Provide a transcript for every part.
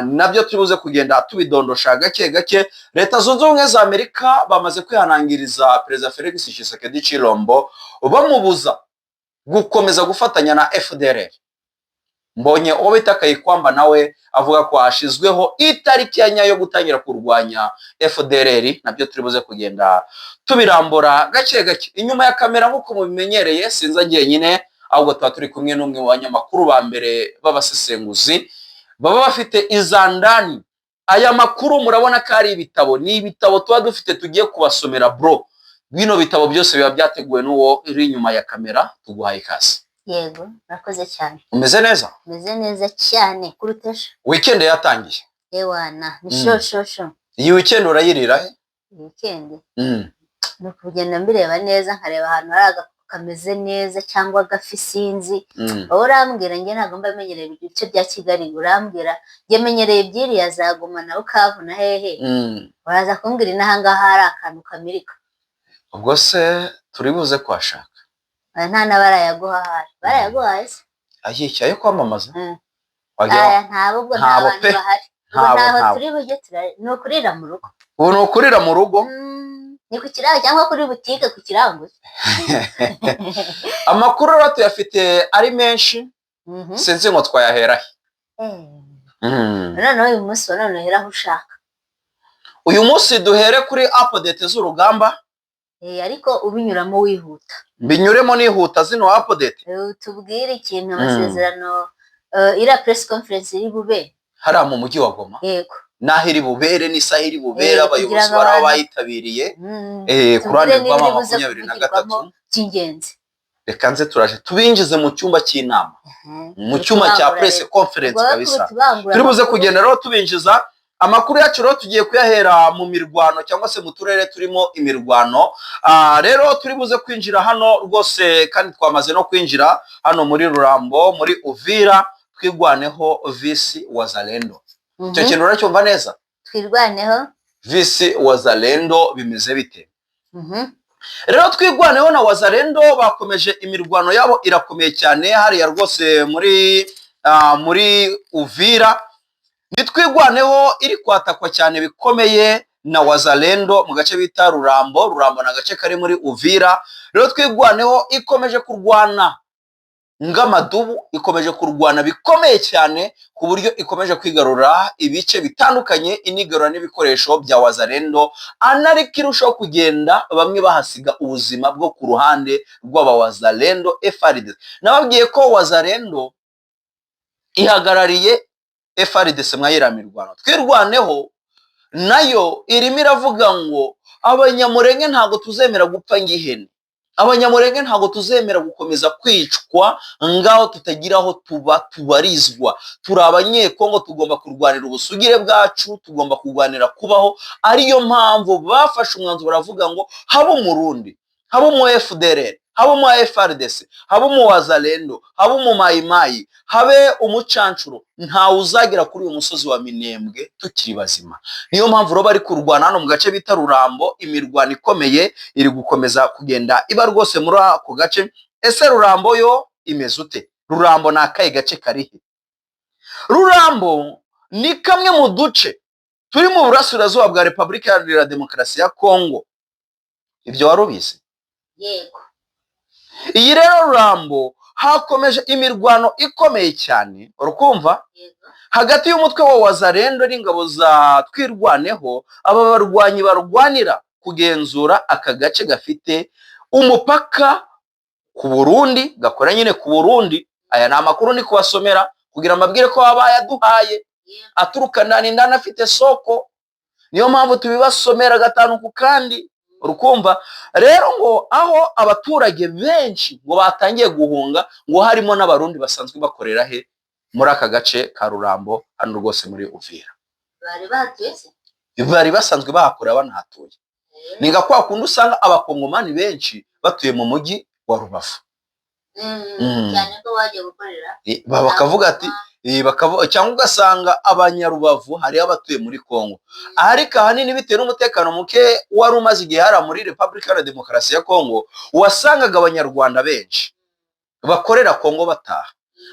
nabyo turibuze kugenda tubidondosha gake gake. Leta zunze ubumwe za Amerika bamaze kwihanangiriza Perezida Felix Tshisekedi Tshilombo bamubuza gukomeza gufatanya na FDLR. Mbonye uwo bita Kayikwamba nawe avuga ko hashizweho itariki ya nyayo gutangira kurwanya FDLR. Nabyo turibuze kugenda tubirambura gake gake. Inyuma ya kamera nkuko mubimenyereye sinza ngiye nyine, ahubwo tuba turi kumwe n'umwe mu banyamakuru ba mbere b'abasesenguzi baba bafite izandani. Aya makuru murabona ko ari ibitabo, ni ibitabo tuba dufite tugiye kubasomera bro. Bino bitabo byose biba byateguwe n'uwo iri inyuma ya kamera. Tuguhaye ikaze. Yego, nakoze cyane. Umeze neza? Umeze neza cyane kurutesha. Weekend yatangiye. Ewana, ni shosho. Iyi weekend urayirira he? Weekend. No kugenda mbireba neza, nkareba ahantu hari kameze neza cyangwa gafisinzi. Urambwira nge ntago mbamenyereye ibice bya Kigali, urambwira nge menyereye byiriya zaguma na Bukavu na hehe. Uraza kumbwira inahanga hari akantu kamirika. Ubwo se turibuze kwashaka. Nta nabarayaguhaye. Barayaguhaye se? Ayiki ayo kwamamaza? Ntabwo n'abantu bahari. Ntaho turi bujye no kurira mu rugo. Ubu no kurira mu rugo? Ni ku kiraro cyangwa kuri butike ku kirango. Amakuru rero tuyafite ari menshi. Sinzi ngo twayahera he. Noneho uyu munsi noneho ushaka. Uyu munsi duhere kuri update z'urugamba. Ariko ubinyuramo wihuta. Binyuremo nihuta zino update. Tubwire ikintu amasezerano ira press conference iri bube. Hari mu mujyi wa Goma. Yego. Naho iri bubere n'isaha iri bubere abayobozi baraba bayitabiriye. Kurande rwa 23 cy'ingenzi. Reka nze turaje tubinjize mu cyumba cy'inama. Mu cyumba cya press conference kabisa. Turibuze kugenda rero tubinjiza amakuru yacu rero tugiye kuyahera mu mirwano cyangwa se mu turere turimo imirwano. Rero turibuze kwinjira hano rwose kandi twamaze no kwinjira hano muri Rurambo, muri Uvira, twigwaneho visi Wazalendo. Cyo kintu uracyumva neza? Twirwaneho visi Wazalendo bimeze bite? Rero twigwaneho na Wazalendo bakomeje imirwano yabo irakomeye cyane hariya rwose muri Uvira. Nitwigwaneho iri kwatakwa cyane bikomeye na Wazalendo mu gace bita Rurambo. Rurambo na gace kari muri Uvira. Rero twigwaneho ikomeje kurwana ngamadubu, ikomeje kurwana bikomeye cyane ku buryo ikomeje kwigarura ibice bitandukanye, inigarura n'ibikoresho bya Wazalendo, anariko irushaho kugenda bamwe bahasiga ubuzima bwo ku ruhande rw'aba Wazalendo FARDC. Nababwiye ko Wazalendo ihagarariye FARDC mwayiramirwano. Twirwaneho nayo irimo iravuga ngo abanyamurenge ntago tuzemera gupfa ngihene. Abanyamurenge ntago tuzemera gukomeza kwicwa ngaho tutagiraho tubarizwa. Turi abanyekongo, tugomba kurwanira ubusugire bwacu, tugomba kurwanira kubaho. Ariyo mpamvu bafashe umwanzuro baravuga ngo haba umurundi, haba mu FDLR, haba mu FARDC, haba mu Wazalendo, haba mu Mayimayi, habe umucancuro, nta uzagira kuri uyu musozi wa Minembwe tukiri bazima. Niyo mpamvu ro bari kurwana hano mu gace bita Rurambo. Imirwano ikomeye iri gukomeza kugenda iba rwose muri ako gace. Ese Rurambo yo imeze ute? Rurambo nakaye gace karihe? Rurambo ni kamwe mu duce turi mu burasirazuba bwa Repubulika Iharanira Demokarasi ya Kongo. Ibyo warubizi? Yego. Iyi rero Rurambo hakomeje imirwano ikomeye cyane, urukumva? Hagati y'umutwe wa Wazalendo n'ingabo za Twirwaneho. Aba barwanyi barwanira kugenzura aka gace gafite umupaka ku Burundi, gakora nyine ku Burundi. Aya ni amakuru ni kubasomera kugira amabwire ko babaye aduhaye aturuka ndani afite soko. Niyo mpamvu tubibasomera gatanu ku kandi, urukumva? Rero ngo aho abaturage benshi ngo batangiye guhunga, ngo harimo n'abarundi basanzwe bakorera he muri aka gace ka Rurambo hano rwose muri Uvira. Bari basanzwe bahakorera banahatuye. Ninga kwa kundi usanga abakongomani benshi batuye mu mujyi wa Rubavu. Cyane ko bagiye gukorera. Bakavuga ati cyangwa ugasanga abanyarubavu hari abatuye muri Kongo. Ariko ahanini bitewe n'umutekano muke wari umaze igihe hara muri Repubulika Iharanira Demokarasi ya Kongo, wasangaga abanyarwanda benshi bakorera Kongo bataha.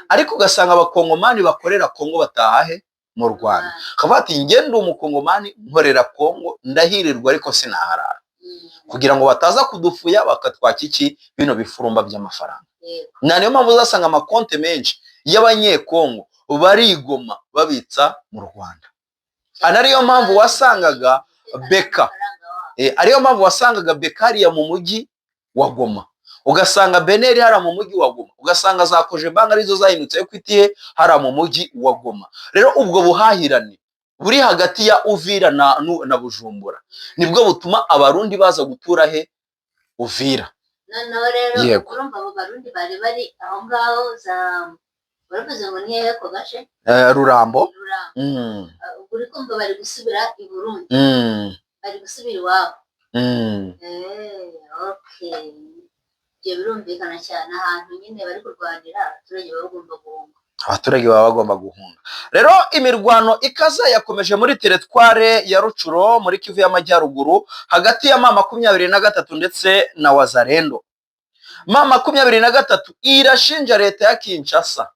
Ariko ugasanga abakongomani bakorera Kongo bataha he mu Rwanda. Akavuga ati njye ndi umukongomani nkorera Kongo ndahirirwa ariko sinaharara, kugira ngo bataza kudufuya bakatwaka iki bino bifurumba by'amafaranga. Na niyo mpamvu uzasanga amakonte menshi y'abanyekongo barigoma babitsa mu Rwanda. Ariyo mpamvu wasangaga beka ariyo mpamvu wasangaga beka hariya mu mujyi wa Goma, ugasanga beneri hariya mu mujyi wa Goma, ugasanga za Cogebanque arizo zahindutse Equity hariya mu mujyi wa Goma. Rero ubwo buhahirane buri hagati ya Uvira na Bujumbura nibwo butuma abarundi baza gutura he Uvira. Noneho rero urumva abo barundi bari aho ngaho baravuze ngo ni hehe ko gace Rurambo. uri kumva bari gusubira i Burundi, bari gusubira iwabo. Okay, ibyo birumvikana cyane, ahantu nyine bari kurwanira abaturage baba bagomba guhunga. Abaturage baba bagomba guhunga. Rero imirwano ikaza yakomeje muri teritware ya Rucuro muri Kivu y'Amajyaruguru hagati ya M23 ndetse na Wazalendo. M23 irashinja leta ya Kinshasa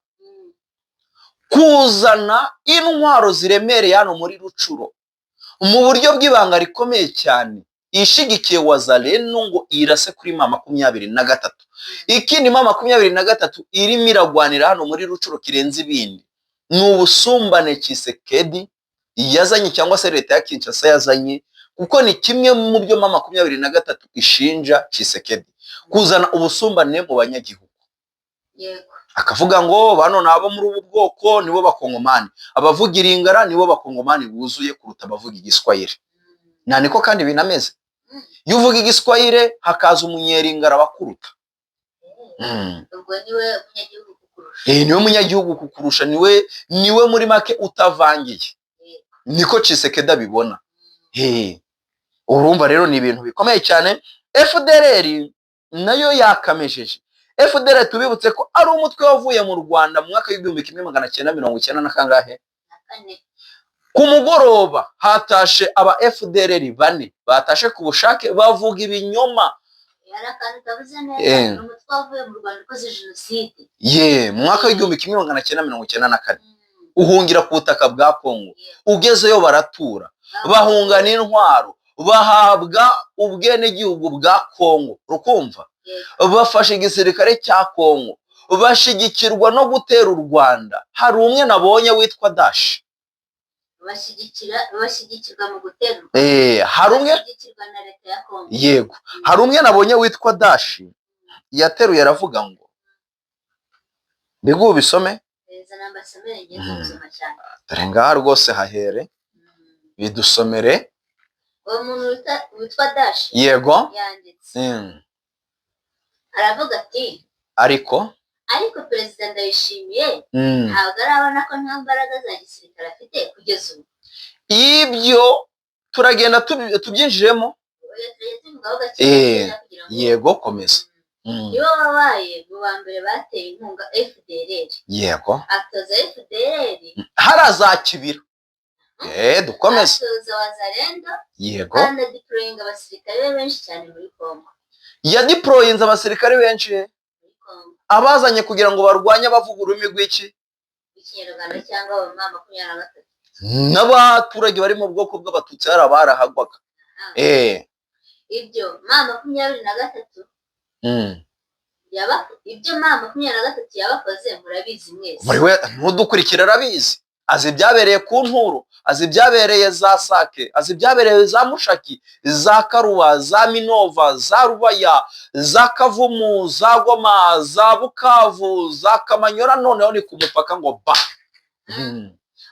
kuzana intwaro ziremereye hano muri Rucuro mu buryo bw'ibanga rikomeye cyane, ishigikiye Wazalendo ngo irase kuri M23. Ikindi M23 irimo iragwanira hano muri Rucuro kirenze ibindi ni ubusumbane Tshisekedi yazanye cyangwa se leta ya Kinshasa yazanye, kuko ni kimwe mu byo M23 ishinja Tshisekedi, kuzana ubusumbane mu banyagihugu. Yego, akavuga ngo bano nabo muri ubu bwoko nibo bakongomani, abavuga iringara nibo bakongomani buzuye kuruta abavuga igiswahili. Niko kandi binameze. Iyo uvuga igiswahili hakaza umunyeringara bakuruta. ubwo niwe munyagihugu kukurusha. Niwe munyagihugu kukurusha, niwe muri make utavangiye. Niko Tshisekedi abibona. Urumva rero ni ibintu bikomeye cyane. FDLR nayo yakamejeje. FDLR tubibutse ko ari umutwe wavuye mu Rwanda mu mwaka w'1990 na kangahe. Ku mugoroba hatashe aba FDLR 4 batashe ku bushake bavuga ibinyoma. Yarakandi kavuze neza umutwe wavuye mu Rwanda ukoze jenoside. Mu mwaka w'1994 uhungira ku butaka bwa Kongo, ugezeyo baratura, bahunga n'intwaro, bahabwa ubwenegihugu bwa Kongo. Rukumva bafashe igisirikare cya Kongo, bashigikirwa no gutera u Rwanda. Hari umwe nabonye witwa Dash bashyigikirwa mu gutera u Rwanda. Hari umwe bashyigikirwa na leta ya Kongo. Yego, hari umwe nabonye witwa Dash yateruye aravuga ngo mbego bisome dore ngaha rwose hahere bidusomere. Uwo muntu witwa Dash yego yanditse aravuga ati ariko Perezida Ndayishimiye ntabwo arabona ko nta mbaraga za gisirikare afite kugeza ubu. Ibyo turagenda tubyinjiremo. Yego komeza. Nibo babaye mu ba mbere bateye inkunga FDLR. Yego, atoza FDLR haraza Kibira. Dukomeze. atoza Wazalendo. Yego, kandi deploying abasirikare benshi cyane muri Kongo. deploying abasirikare benshi abazanye kugira ngo barwanye abavuga ururimi rw'iki Ikinyarwanda cyangwa M23. n'abaturage bari mu bwoko bw'abatutsi barahagwaga. Ibyo M23 ibyo M23 yabakoze murabizi mwese. Buri we ntudukurikira arabizi, azi ibyabereye ku Nturo, azi ibyabereye za Sake, azi ibyabereye za Mushaki, za Karuba, za Minova, za Rubaya, za Kavumu, za Goma, za Bukavu, za Kamanyora. Noneho ni ku mupaka ngo ba.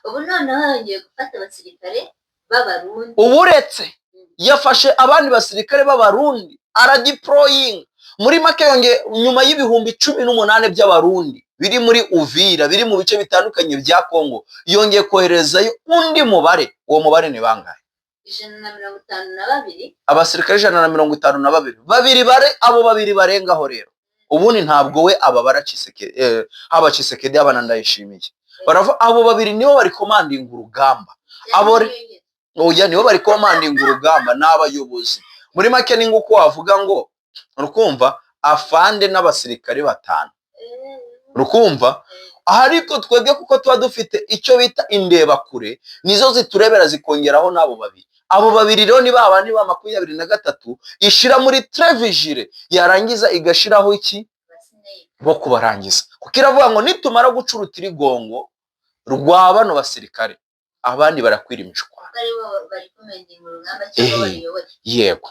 Ubu noneho yongeye gufata abasirikare b'Abarundi. Uburetse yafashe abandi basirikare b'Abarundi aradeploying muri make yongeye nyuma y'ibihumbi 18 by'Abarundi biri muri Uvira, biri mu bice bitandukanye bya Kongo, yongeye koherezayo undi mubare. Uwo mubare ni bangahe? 152. Abasirikare 152. Abo babiri barengaho rero. Ubundi ntabwo we ababara Tshisekedi, haba Tshisekedi abana Ndayishimiye. Baravuga abo babiri nibo bari commanding urugamba. Nibo bari commanding urugamba n'abayobozi. Muri make ni nguko wavuga ngo rukumva afande n'abasirikare 5. Rukumva ariko twebwe kuko tuba dufite icyo bita indebakure nizo ziturebera zikongeraho n'abo babiri. Abo babiri rero ni babandi ba 23 ishira muri trevigile yarangiza igashiraho iki bo kubarangiza, kuko iravuga ngo nitumara guca urutirigongo rwa bano basirikare abandi barakwira imishwaro. Yego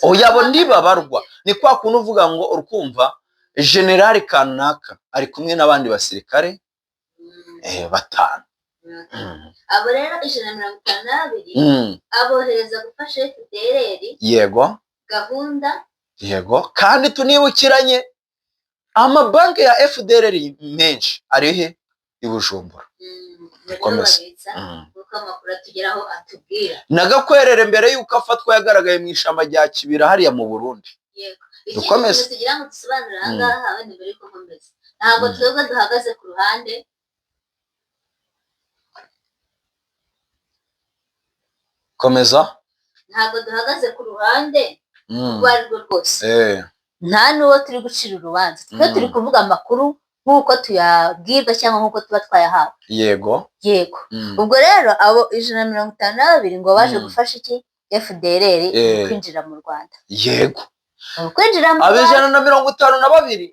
oya bo ndibabarwa ni kwa kuntu uvuga ngo urukumva generali kanaka ari kumwe n'abandi basirikare 5. abo rero 152 abohereza gufasha FDLR. Yego gahunda. Yego kandi tunibukiranye amabanki ya FDLR menshi ari he i Bujumbura. Komeza kuko amakuru atugeraho atubwira Nagakwerere mbere yuko afatwa yagaragaye mu ishamba rya Kibira hariya mu Burundi. Yego dukomeze tugira ngo dusobanurire ahangaha abandi mbere yuko nkomeza. Ntabwo twebwe duhagaze ku ruhande. Komeza. Ntabwo duhagaze ku ruhande rwo ari rwo rwose. Nta n'uwo turi gucira urubanza. Twe turi kuvuga amakuru nk'uko tuyabwirwa cyangwa nk'uko tuba twayahawe. Yego. Ubwo rero abo 152 ngo baje gufasha iki FDLR kwinjira mu Rwanda. Yego. Kwinjira mu Rwanda 152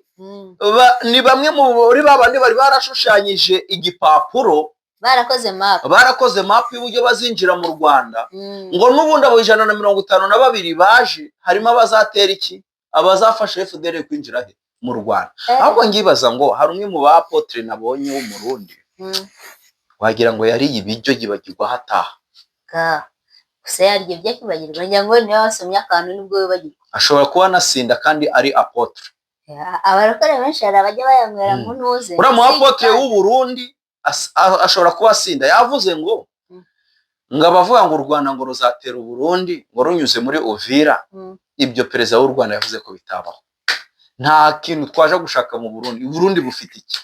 ni bamwe muri babandi bari barashushanyije igipapuro. Barakoze map y'uburyo bazinjira mu Rwanda. Ngo n'ubundi abo 152 baje harimo abazatera iki abazafasha FDLR kwinjira he mu Rwanda. Ahubwo ngibaza ngo hari umwe mu ba apotre nabonye wo mu Burundi wagira ngo yari ibijyo gibagirwa hataha gusa yaryo byakibagirwa ngira ngo niyo wasomye akantu nibwo wibagirwa. Ashobora kuba nasinda kandi ari apotre. Abarokore benshi hari abajya bayanywera mu ntuze. Ura mu apotre w'u Burundi ashobora kuba asinda yavuze ngo abavuga ngo u Rwanda ngo ruzatera u Burundi ngo runyuze muri Uvira. Ibyo perezida w'u Rwanda yavuze ko bitabaho. Nta kintu twaje gushaka mu Burundi. Burundi bufite iki?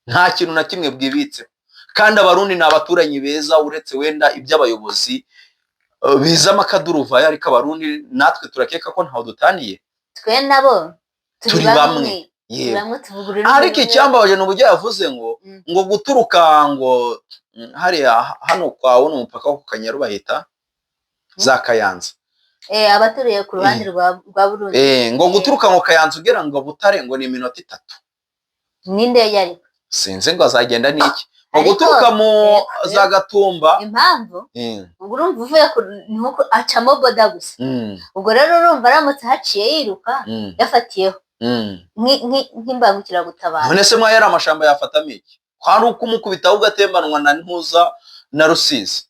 Nta kintu na kimwe bwibitse. Kandi abarundi ni abaturanyi beza uretse wenda iby'abayobozi biza makaduruvaya, ariko abarundi natwe turakeka ko ntaho dutaniye. Twe nabo turi bamwe. Ariko icyambabaje n'uburyo yavuze ngo guturuka ngo hariya hano kwa wono umupaka wo Kanyaru bahita za Kayanza. Abaturiye ku ruhande rwa Burundi. Ngo guturuka ngo Kayanza ugera ngo Butare ngo ni iminota 3. Ninde yari? Sinzi ngo azagenda niki. Ngo guturuka mu za Gatumba. Impamvu? Urumva uvuye nuko acamo boda gusa. Ubwo rero urumva aramutse haciye yiruka yafatiyeho. Nk'imbangukira gutabara. None se mwayera amashamba yafatamo iki? Kwari ukumukubita ugatembanwa na Ntuza na Rusizi.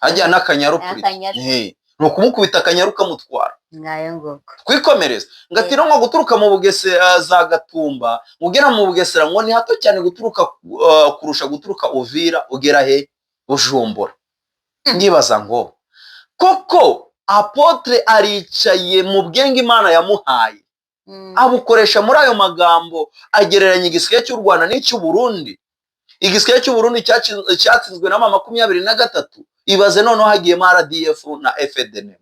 Hajya n'Akanyaru kuri. Nuko umukubita Akanyaru kamutwara. Ngayo ngoko. Twikomereza. Ngatiro ngo guturuka mu Bugesera za Gatumba, ugera mu Bugesera ngo ni hato cyane guturuka kurusha guturuka Uvira ugera he Bujumbura. Ndibaza ngo koko apotre aricaye mu bwenge Imana yamuhaye. Abukoresha muri ayo magambo agereranya igisirikare cy'u Rwanda n'icy'u Burundi. Igisirikare cy'u Burundi cyatsinzwe na 23. Ibaze noneho hagiyemo RDF na FDN.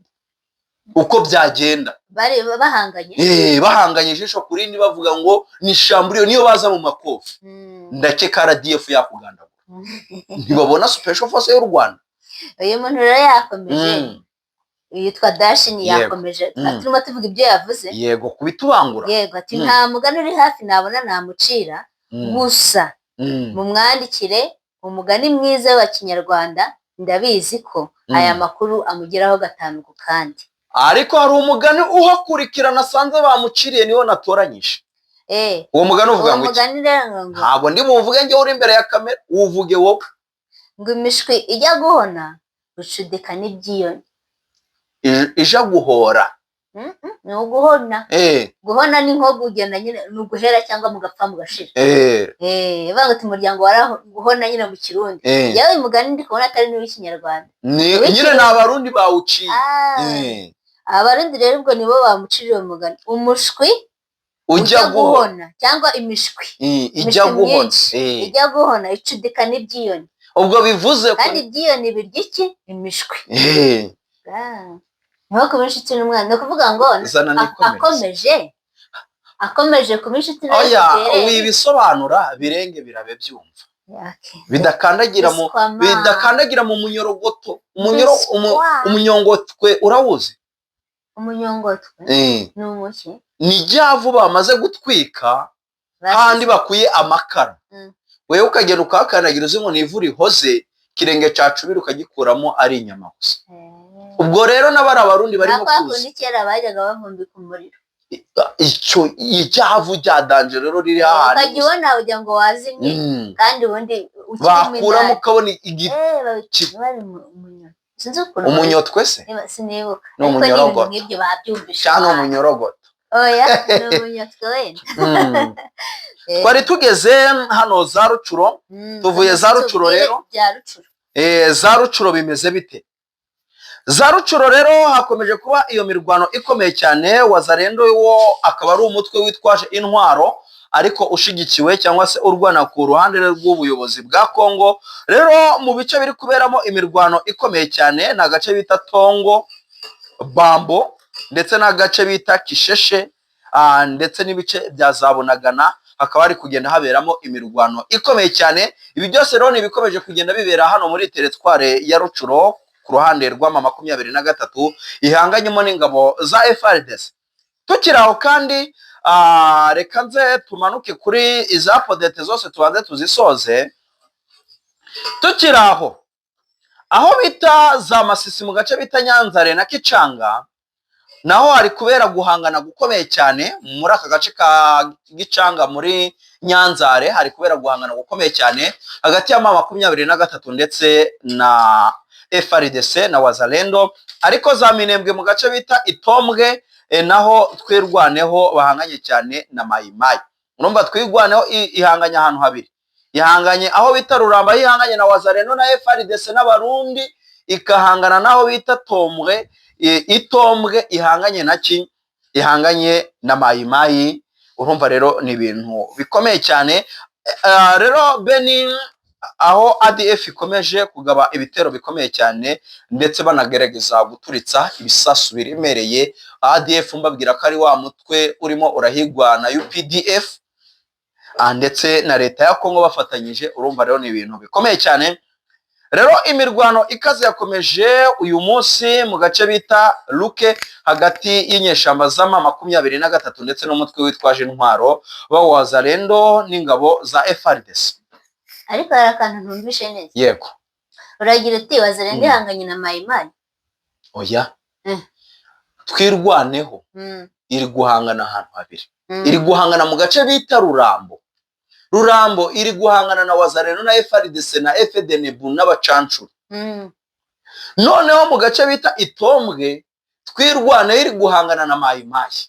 Uko byagenda bari bahanganye bahanganye ijisho kurindi bavuga ngo ni shamburiyo niyo baza mu makofi. Ndakeka RDF yakugandagura. Ntibabona special force y'u Rwanda. Uyu muntu rero yakomeje yitwa Dashini yakomeje turimo tuvuga ibyo yavuze. Yego kubitubangura. Yego ati nta mugani uri hafi nabona namucira gusa mu mwandikire umugani mwiza wa Kinyarwanda ndabizi ko aya makuru amugeraho gatanu ku kandi. Ariko hari umugani uhakurikirana sanze bamuciriye niwo natoranyije. Uwo mugani uvuga ngo ntabwo ndi buvuge nge uri imbere ya kamera uvuge wowe. Ngo imishwi ijya guhona rucudika n'ibyiyoni. Ija guhora. Ni uguhona. Guhona ni nko kugenda nyine ni uguhera cyangwa mugapfa mugashira. Banga ati umuryango waraguhona nyine mu Kirundi. Yawe mugani ndi kubona atari n'Ikinyarwanda. Nyine n'abarundi bawuciye. Abarundi rero ubwo nibo bamuciriye umugani. Umushwi ujya guhona cyangwa imishwi. Ijya guhona. Ijya guhona icudika n'ibyiyoni. Ubwo bivuze ko kandi ibyiyoni birya iki? Imishwi. Nuko benshi cyane umwana no kuvuga ngo akomeje akomeje kuba inshuti na oya FPR. wibisobanura birenge birabe byumva Okay. bidakandagira mu munyorogoto Biswa. umunyongotwe urawuzi Umunyongotwe ni umuki ni ryavu bamaze gutwika handi bakuye amakara wewe ukagenda ukahakandagira uzi ngo ni ivu rihoze kirenge cacubira ukagikuramo ari inyama gusa ubwo rero n'abari abarundi barimo kuza nakundi kera bajyaga bavumbika umuriro icyo ijyavu rya danje rero riri hahandi ukajya ubona ugira ngo wazimye kandi ubundi bakuramo ukabona bari sinzi ukuntu umunyotwe se sinibuka ni umunyorogoto nk'ibyo babyumvisha cyane umunyorogoto oya ni umunyotwe wenda twari tugeze hano za Rucuro tuvuye za Rucuro rero za Rucuro bimeze bite za Rucuro rero hakomeje kuba iyo mirwano ikomeye cyane Wazalendo wo akaba ari umutwe witwaje intwaro ariko ushigikiwe cyangwa se urwana ku ruhande rw'ubuyobozi bwa Kongo rero mu bice biri kuberamo imirwano ikomeye cyane na gace bita Tongo Bambo ndetse n'agace bita Kisheshe ndetse n'ibice bya Zabunagana hakaba ari kugenda haberamo imirwano ikomeye cyane ibi byose rero ni bikomeje kugenda bibera hano muri teritware ya Rucuro ku ruhande rw'ama 23 ihanganyemo n'ingabo za FARDC tukiraho kandi reka nze tumanuke kuri iza podete zose tubanze tuzisoze tukiraho aho bita za Masisi mu gace bita Nyanzare na Kicanga naho hari kubera guhangana gukomeye cyane muri aka gace ka Gicanga muri Nyanzare hari kubera guhangana gukomeye cyane hagati ya 23 ndetse na FARDC na Wazalendo ariko za Minembwe mu gace bita Itombwe naho twirwaneho bahanganye cyane na Mayimayi urumva twirwaneho ihanganye ahantu habiri ihanganye aho bita Ruramba ihanganye na Wazalendo na FARDC n'abarundi ikahangana naho bita Tombwe Itombwe ihanganye naki ihanganye na Mayimayi urumva rero ni ibintu bikomeye cyane rero Beni aho ADF ikomeje kugaba ibitero bikomeye cyane ndetse banagerageza guturitsa ibisasu biremereye ADF mbabwira ko ari wa mutwe urimo urahigwa na UPDF ndetse na leta ya Kongo bafatanyije urumva rero ni ibintu bikomeye cyane rero imirwano ikaze yakomeje uyu munsi mu gace bita Luke hagati y'inyeshamba z'ama 23 ndetse n'umutwe witwaje intwaro ba Wazalendo n'ingabo za FARDC ariko hari akantu ntumvishe neza yego uragira uti Wazalendo ihanganye na Mayimayi oya twirwaneho iri guhangana ahantu habiri iri guhangana mu gace bita Rurambo iri guhangana na Wazalendo na FARDC na FDNB n'abacancuru noneho mu gace bita Itombwe twirwaneho iri guhangana na Mayimayi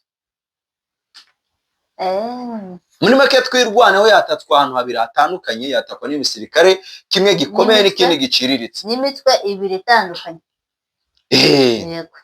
muri make twirwaneho yatatwa ahantu habiri hatandukanye yatakwa n'ibisirikare kimwe gikomeye n'ikindi giciriritse n'imitwe ibiri itandukanye yego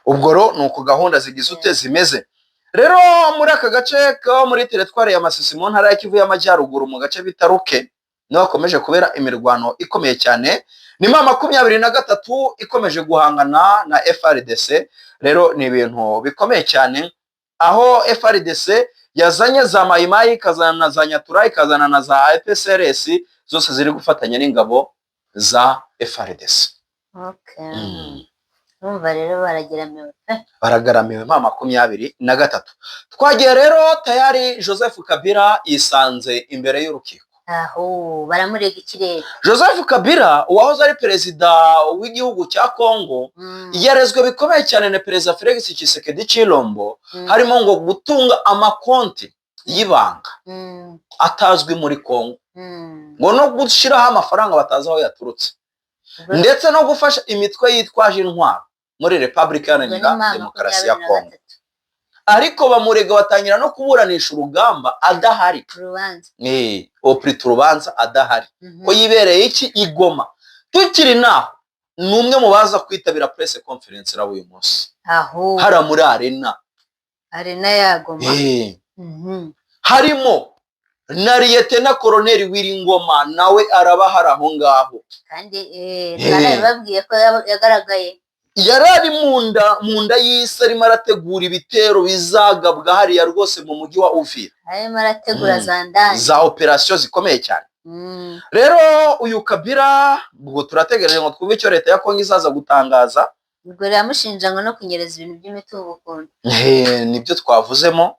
ubwo ro nuko gahunda zigize ute zimeze rero muri aka gace ko muri teritware ya Masisi mu ntara ya Kivu y'Amajyaruguru mu gace bita Ruke no bakomeje kubera imirwano ikomeye cyane ni 23 ikomeje guhangana na FARDC rero ni ibintu bikomeye cyane aho FARDC yazanye za Mayimayi kazana na za Nyatura ikazana na za APCRS zose ziri gufatanya n'ingabo za FARDC umva rero baragaramiwe 23 twagiye rero tayari Joseph Kabila yisanze imbere y'urukiko aho baramurega ikirere Joseph Kabila uwahoze ari perezida w'igihugu cya Kongo yarezwe bikomeye cyane na perezida Felix Tshisekedi Chilombo harimo ngo gutunga amakonti y'ibanga atazwi muri Kongo ngo no gushiraho amafaranga batazi aho yaturutse ndetse no gufasha imitwe yitwaje intwaro muri Republika Iharanira Demokarasi ya Kongo ariko bamurega batangira no kuburanisha urugamba adahari urubanza adahari ko yibereye iki igoma tukiri naho numwe mu baza kwitabira press conference rabo uyu munsi aho hara muri arena yagoma harimo na Lieutenant Colonel Wiringoma nawe araba hari aho ngaho kandi babwiye ko yagaragaye yari ari mu nda y'isi arimo arategura ibitero bizagabwa hariya rwose mu mujyi wa Uvira, arimo arategura za ndani za operasiyo zikomeye cyane. Rero uyu Kabila ubwo turategereje ngo twumve icyo leta ya Kongo izaza gutangaza. ubwo yamushinja ngo no kunyereza ibintu by'imitungo ukundi. Nibyo twavuzemo,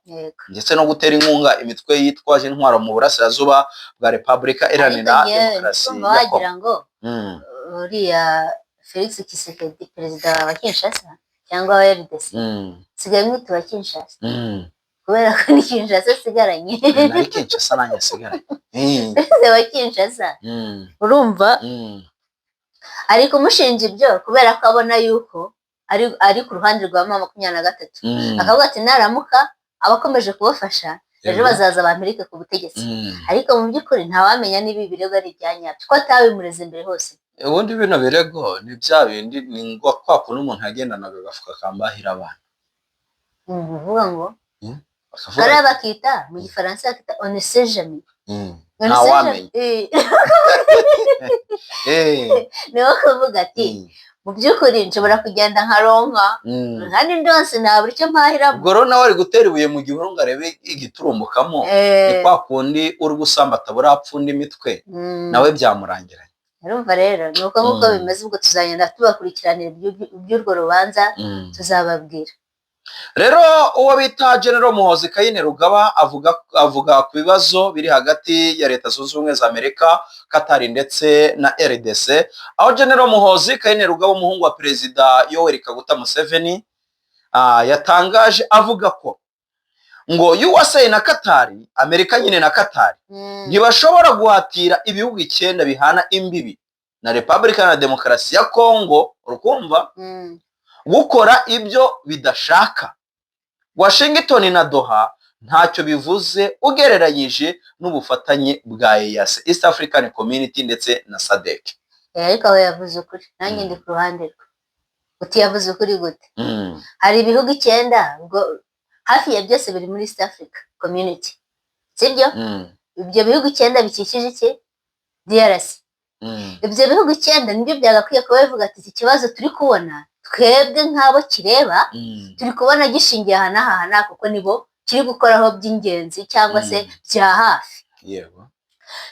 ndetse no gutera inkunga imitwe yitwaje intwaro mu burasirazuba bwa Repubulika Iharanira Demokarasi ya Kongo. wagira ngo uriya Felix Tshisekedi perezida wa Kinshasa cyangwa wa RDC sigaye mwita wa Kinshasa kubera ko ni Kinshasa asigaranye. Nari Kinshasa nanjye asigaranye. Perezida wa Kinshasa urumva ari kumushinja ibyo kubera ko abona yuko ari ku ruhande rwa M23, akavuga ati naramuka abakomeje kubafasha ejo bazaza bampereke ku butegetsi. Ariko mu by'ukuri ntawamenya niba ibirego ari ibyanyabyo ko atabimureze imbere hose. Ubundi bino birego ni bya bindi ni ngo kwa kuntu umuntu agendanaga agafuka kambahira abantu. Uvuga ngo ari bakita mu gifaransa bakita on ne sait jamais. Ntawamenya. Niho kuvuga ati mu by'ukuri nshobora kugenda nkaronka kandi ndose ntabura icyo mpahiramo. Ubwo rero nawe ari gutera ibuye mu gihuru ngo arebe igiturumbukamo, ni kwa kundi uri gusamba atabura apfunda imitwe nawe byamurangiranye. Urumva rero ni uko nk'uko bimeze, ubwo tuzagenda tubakurikiranira iby'urwo rubanza tuzababwira. Rero uwo bita General Muhoozi Kainerugaba avuga ku bibazo biri hagati ya Leta Zunze Ubumwe za Amerika, Qatar ndetse na RDC, aho General Muhoozi Kainerugaba umuhungu wa Perezida Yoweri Kaguta Museveni yatangaje avuga ko ngo USA na Qatar, Amerika nyine na Qatar ntibashobora guhatira ibihugu 9 bihana imbibi na Repubulika ya Demokarasi ya Kongo urukumva gukora ibyo bidashaka. Washington na Doha ntacyo bivuze ugereranyije n'ubufatanye bwa EAC, East African Community ndetse na SADC. Ariko aho yavuze ukuri, nanjye ndi ku ruhande rwe. Uti yavuze ukuri gute? Hari ibihugu 9 ubwo hafi ya byose biri muri East Africa Community, sibyo? Ibyo bihugu 9 bikikije iki? DRC. Ibyo bihugu 9 nibyo byagakwiye kuba bivuga ati iki kibazo turi kubona twebwe nk'abo kireba turi kubona gishingiye aha kuko nibo kiri gukoraho by'ingenzi cyangwa se bya hafi. Yego.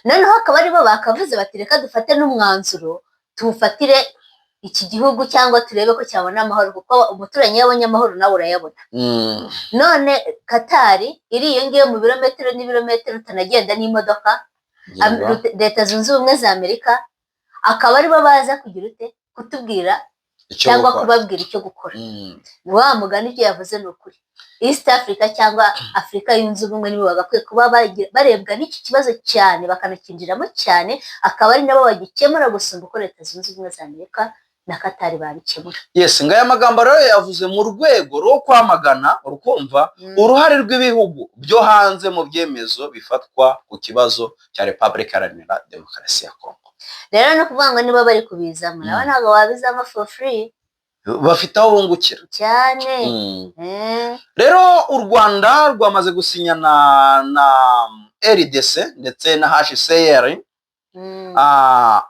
Noneho akaba aribo bakavuze bati reka dufate n'umwanzuro tuwufatire iki gihugu cyangwa turebe ko cyabona amahoro, kuko umuturanyi yabonye amahoro nawe urayabona. None Qatar iri iyo ngiyo mu birometero n'ibirometero utanagenda n'imodoka, Leta Zunze Ubumwe za Amerika akaba aribo baza kugira ute kutubwira cyangwa kubabwira icyo gukora. Wa mugani ibyo yavuze ni ukuri. East Africa cyangwa Afrika yunze ubumwe nibo bagakwiye kuba barebwa n'iki kibazo cyane bakanakinjiramo cyane, akaba ari nabo bagikemura gusumba uko Leta Zunze Ubumwe za Amerika na Qatar babikemura. Yes, ngaya magambo rero yavuze mu rwego rwo kwamagana urukumva uruhare rw'ibihugu byo hanze mu byemezo bifatwa ku kibazo cya Repubulika Iharanira Demokarasi ya Kongo. Rero no kuvuga ngo niba bari kubizamo nabo ntabwo wabizamo for free, bafite aho bungukira cyane. Rero u Rwanda rwamaze gusinyana na RDC ndetse na HCR.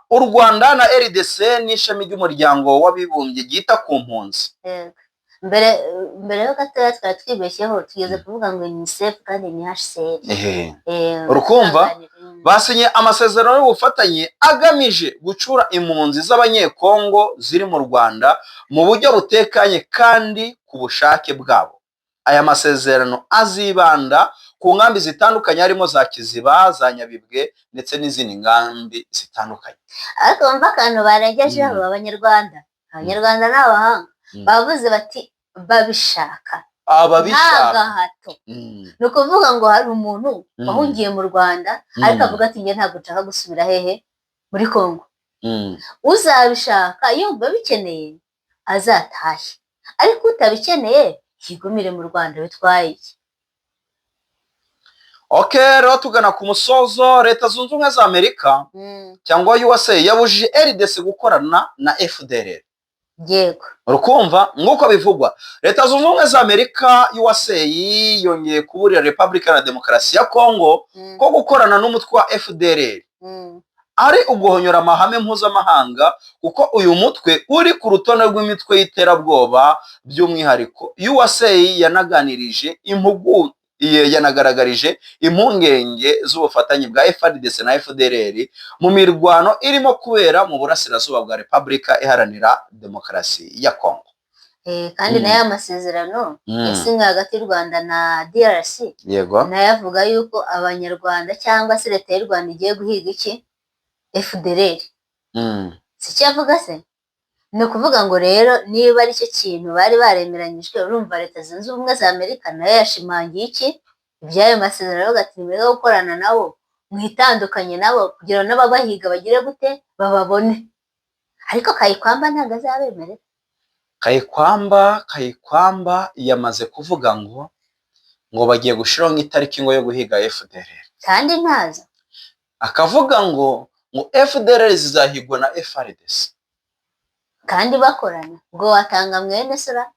U Rwanda na RDC ni ishami ry'umuryango w'abibumbye ryita ku mpunzi. Mbere yo gatoya twari twibeshyeho tugeze kuvuga ngo UNICEF kandi ni HCR. Urukumva basinye amasezerano y'ubufatanye agamije gucura impunzi z'abanyekongo ziri mu Rwanda mu buryo butekanye kandi ku bushake bwabo. Aya masezerano azibanda ku nkambi zitandukanye harimo za Kiziba, za Nyabibwe ndetse n'izindi nkambi zitandukanye. Ariko mva akantu barengejeho Abanyarwanda ni abahanga, bavuze bati babishaka nta gahato. Ni ukuvuga ngo hari umuntu wahungiye mu Rwanda ariko avuga ati njye ntabwo nshaka gusubira hehe muri Kongo. Uzabishaka yumva bikeneye azatahe, ariko utabikeneye yigumire mu Rwanda bitwaye iki? Rero tugana ku musozo. Leta Zunze Ubumwe za Amerika cyangwa USA yabujije RDC gukorana na FDLR. Yego. Urukumva nk'uko bivugwa, Leta Zunze Ubumwe za Amerika USA yongeye kuburira Repubulika ya Demokarasi ya Kongo ko gukorana n'umutwe wa FDLR ari uguhonyora amahame mpuzamahanga, kuko uyu mutwe uri ku rutonde rw'imitwe y'iterabwoba. By'umwihariko USA yanagaragarije impungenge z'ubufatanye bwa FARDC na FDLR mu mirwano irimo kubera mu burasirazuba bwa Repubulika Iharanira Demokarasi ya Kongo. Kandi nayo amasezerano yasinywe hagati y'u Rwanda na DRC, yego, nayo avuga yuko abanyarwanda cyangwa se leta y'u Rwanda igiye guhiga iki FDLR. Si cyo avuga se? Ni ukuvuga ngo rero niba ari cyo kintu bari baremeranyijwe, urumva Leta Zunze Ubumwe za Amerika nayo yashimangiye iki iby'ayo masezerano, bagati nimero yo gukorana nabo, mwitandukanye nabo kugira ngo n'ababahiga bagire gute bababone. Ariko Kayikwamba ntabwo azabemerera. Kayikwamba yamaze kuvuga ngo bagiye gushiraho nk'itariki ngo yo guhiga FDLR, kandi ntaza akavuga ngo FDLR zizahigwa na FARDC kandi bakorana. Ubwo watanga mwene sura.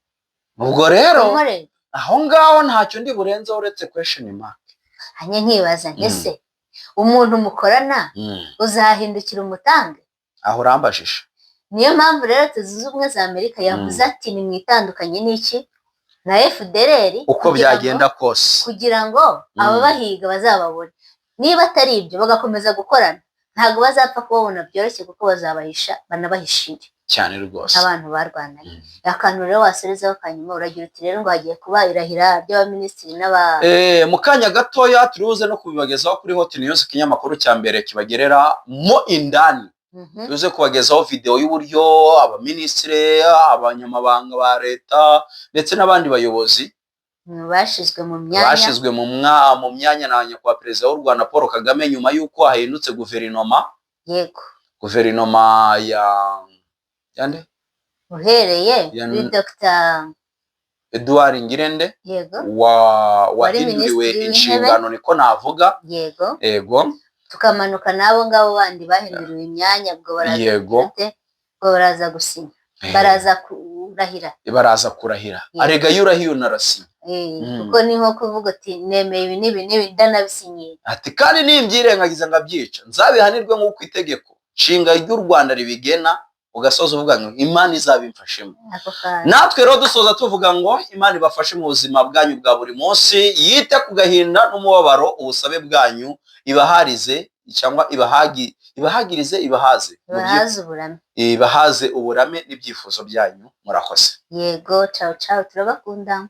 Ubwo rero aho ngaho ntacyo ndi burenzeho uretse question mark. Hanye nkibaza ndetse umuntu mukorana uzahindukira umutange aho urambajije. Niyo mpamvu rero Leta Zunze Ubumwe za Amerika yavuze ati ni mwitandukanye n'iki na FDLR uko byagenda kose, kugira ngo aba bahiga bazababone. Niba atari ibyo bagakomeza gukorana, ntabwo bazapfa kubabona byoroshye, kuko bazabahisha banabahishire cyane rwose abantu barwananye. Akantu rero wasorezaho kanyuma uragira uti rero ngo hagiye kuba irahira ry'abaminisitiri n'aba mu kanya gatoya turibuze no kubibagezaho kuri Hot News, ikinyamakuru cya mbere kibagerera mo indani. Tuze kubagezaho video y'uburyo abaminisitiri, abanyamabanga ba leta ndetse n'abandi bayobozi bashizwe mu myanya na nyakubahwa perezida w'u Rwanda Paul Kagame, nyuma y'uko hahindutse guverinoma. Yego, guverinoma yande uhereye kuri Dr. Edouard Ngirente. Yego, wahinduriwe inshingano, niko navuga. Yego, tukamanuka n'abo ngabo bandi bahinduriwe imyanya, bwo baraza gusinya, baraza kurahira. Arega yurahiye unarasinya. Kuko ni nko kuvuga ati nemeye ibi n'ibi ndanabisinyiye, ati kandi nimbyirengagiza ngabyica nzabihanirwe nk'uko itegeko nshinga ry'u Rwanda ribigena. Ugasoza uvuga ngo Imana izabimfashemo. Natwe rero dusoza tuvuga ngo Imana ibafashe mu buzima bwanyu bwa buri munsi, yite ku gahinda n'umubabaro, ubusabe bwanyu ibaharize cyangwa ibahagirize, ibahaze uburame n'ibyifuzo byanyu. Murakoze. Yego, ciao ciao, turabakunda.